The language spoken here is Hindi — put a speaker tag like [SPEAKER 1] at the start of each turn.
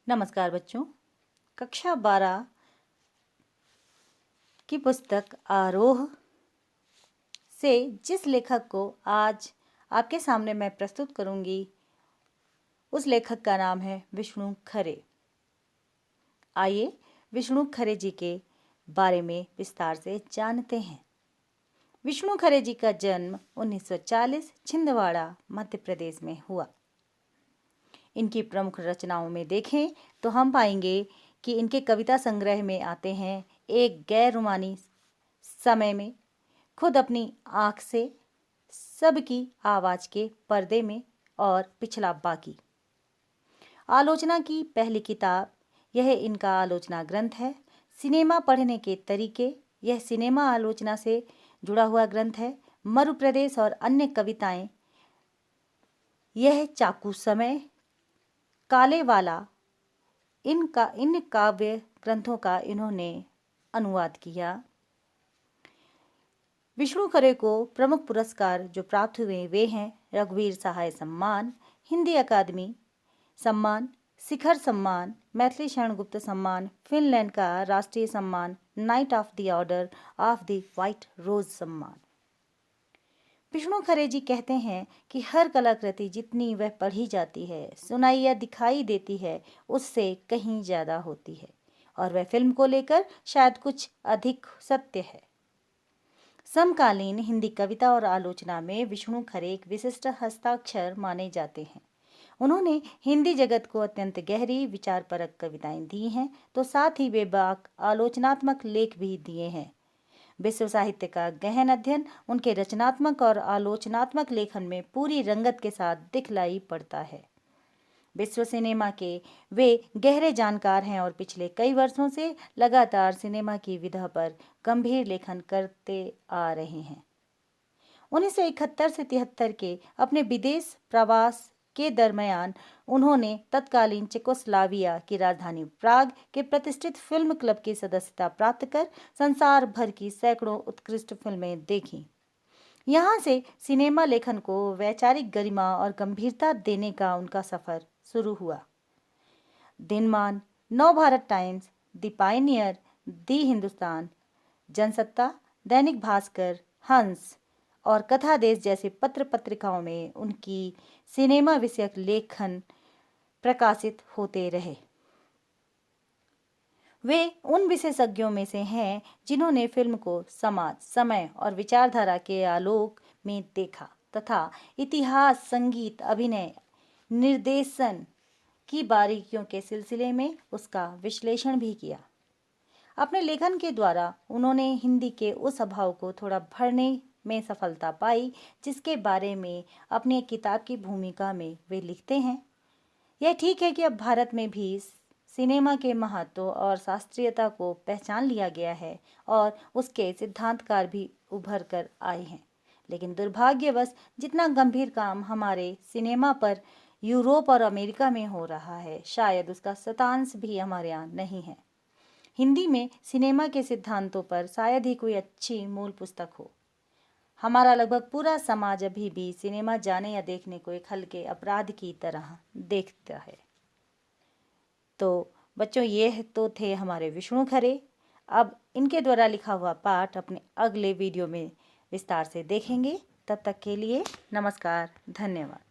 [SPEAKER 1] नमस्कार बच्चों। कक्षा 12 की पुस्तक आरोह से जिस लेखक को आज आपके सामने मैं प्रस्तुत करूंगी उस लेखक का नाम है विष्णु खरे। आइए विष्णु खरे जी के बारे में विस्तार से जानते हैं। विष्णु खरे जी का जन्म 1940 छिंदवाड़ा मध्य प्रदेश में हुआ। इनकी प्रमुख रचनाओं में देखें तो हम पाएंगे कि इनके कविता संग्रह में आते हैं एक गैर रोमानी समय में, खुद अपनी आँख से, सबकी आवाज़ के पर्दे में और पिछला बाकी। आलोचना की पहली किताब, यह इनका आलोचना ग्रंथ है। सिनेमा पढ़ने के तरीके, यह सिनेमा आलोचना से जुड़ा हुआ ग्रंथ है। मरुप्रदेश और अन्य कविताएं, यह चाकू समय, कालेवाला, इन काव्य ग्रंथों का इन्होंने अनुवाद किया। विष्णु खरे को प्रमुख पुरस्कार जो प्राप्त हुए वे हैं रघुवीर सहाय सम्मान, हिंदी अकादमी सम्मान, शिखर सम्मान, मैथिली शरण गुप्त सम्मान, फिनलैंड का राष्ट्रीय सम्मान, knight of the order of the white rose सम्मान। विष्णु खरे जी कहते हैं कि हर कलाकृति जितनी वह पढ़ी जाती है, सुनाई या दिखाई देती है, उससे कहीं ज़्यादा होती है और वह फिल्म को लेकर शायद कुछ अधिक सत्य है। समकालीन हिंदी कविता और आलोचना में विष्णु खरे एक विशिष्ट हस्ताक्षर माने जाते हैं। उन्होंने हिंदी जगत को अत्यंत गहरी विचारपरक कविताएं दी हैं, तो साथ ही बेबाक आलोचनात्मक लेख भी दिए हैं। विश्व साहित्य का गहन अध्ययन उनके रचनात्मक और आलोचनात्मक लेखन में पूरी रंगत के साथ दिखलाई पड़ता है। विश्व सिनेमा के वे गहरे जानकार हैं और पिछले कई वर्षों से लगातार सिनेमा की विधा पर गंभीर लेखन करते आ रहे हैं। 1971 से 73 के अपने विदेश प्रवास के दरमियान उन्होंने तत्कालीन चेकोस्लोवाकिया की राजधानी प्राग के प्रतिष्ठित फिल्म क्लब की सदस्यता प्राप्त कर संसार भर की सैकड़ों उत्कृष्ट फिल्में देखीं। यहाँ से सिनेमा लेखन को वैचारिक गरिमा और गंभीरता देने का उनका सफर शुरू हुआ। Dinman, Navbharat Times, the Pioneer, the Hindustan, Jansatta, Dainik Bhaskar, हंस और कथा देश जैसे पत्र पत्रिकाओं में उनकी सिनेमा विषयक लेखन प्रकाशित होते रहे। वे उन विशेषज्ञों में से हैं जिन्होंने फिल्म को समाज, समय और विचारधारा के आलोक में देखा तथा इतिहास, संगीत, अभिनय, निर्देशन की बारीकियों के सिलसिले में उसका विश्लेषण भी किया। अपने लेखन के द्वारा उन्होंने हिंदी के उस अभाव को थोड़ा भरने में सफलता पाई जिसके बारे में अपनी किताब की भूमिका में वे लिखते हैं। यह ठीक है कि अब भारत में भी सिनेमा के महत्व और शास्त्रीयता को पहचान लिया गया है और उसके सिद्धांतकार भी उभर कर आए हैं, लेकिन दुर्भाग्यवश जितना गंभीर काम हमारे सिनेमा पर यूरोप और अमेरिका में हो रहा है, शायद उसका शतांश भी हमारे यहाँ नहीं है। हिंदी में सिनेमा के सिद्धांतों पर शायद ही कोई अच्छी मूल पुस्तक हो। हमारा लगभग पूरा समाज अभी भी सिनेमा जाने या देखने को एक हल्के अपराध की तरह देखता है। तो बच्चों, ये तो थे हमारे विष्णु खरे। अब इनके द्वारा लिखा हुआ पाठ अपने अगले वीडियो में विस्तार से देखेंगे। तब तक के लिए नमस्कार, धन्यवाद।